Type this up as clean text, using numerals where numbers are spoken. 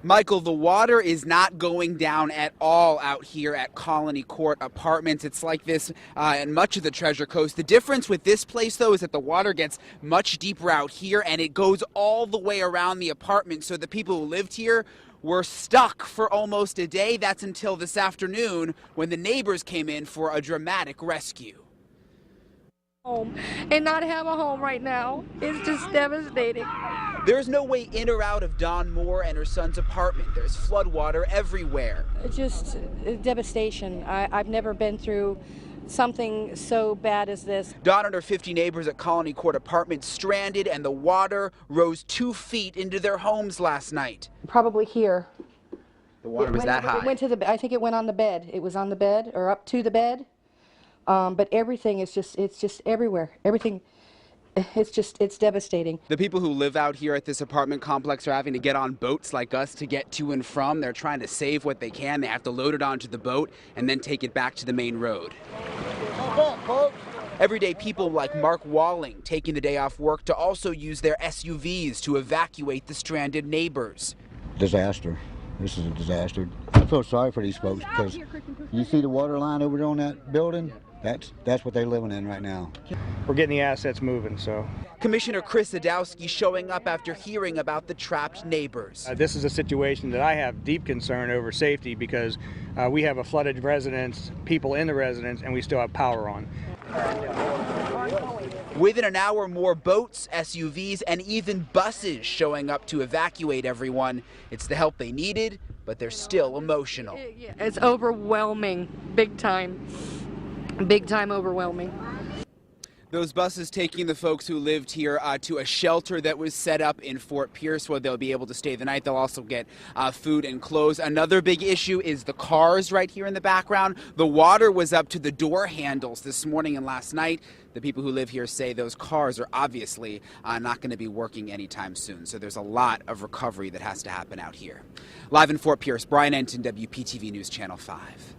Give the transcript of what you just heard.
Michael, the water is not going down at all out here at Colony Court Apartments. It's like this in much of the Treasure Coast. The difference with this place, though, is that the water gets much deeper out here and it goes all the way around the apartment. So the people who lived here were stuck for almost a day. That's until this afternoon when the neighbors came in for a dramatic rescue. Home and not have a home right now. It's just devastating. There's no way in or out of Dawn Moore and her son's apartment. There's floodwater everywhere. It's just devastation. I've never been through something so bad as this. Dawn and her 50 neighbors at Colony Court Apartments stranded, and the water rose 2 feet into their homes last night. Probably here. The water was that high. It went to the. I think it went on the bed. It was on the bed or up to the bed. But everything is it's just everywhere. Everything, it's devastating. The people who live out here at this apartment complex are having to get on boats like us to get to and from. They're trying to save what they can. They have to load it onto the boat and then take it back to the main road. Everyday people like Mark Walling taking the day off work to also use their SUVs to evacuate the stranded neighbors. Disaster. This is a disaster. I feel sorry for these folks because you see the water line over there on that building? That's what they're living in right now. We're getting the assets moving, so. Commissioner Chris Sadowski showing up after hearing about the trapped neighbors. This is a situation that I have deep concern over safety because we have a flooded residence, people in the residence, and we still have power on. Within an hour, more boats, SUVs, and even buses showing up to evacuate everyone. It's the help they needed, but they're still emotional. It's overwhelming, big time. Big time overwhelming. Those buses taking the folks who lived here to a shelter that was set up in Fort Pierce where they'll be able to stay the night. They'll also get food and clothes. Another big issue is the cars right here in the background. The water was up to the door handles this morning and last night. The people who live here say those cars are obviously not going to be working anytime soon. So there's a lot of recovery that has to happen out here. Live in Fort Pierce, Brian Enton, WPTV News Channel 5.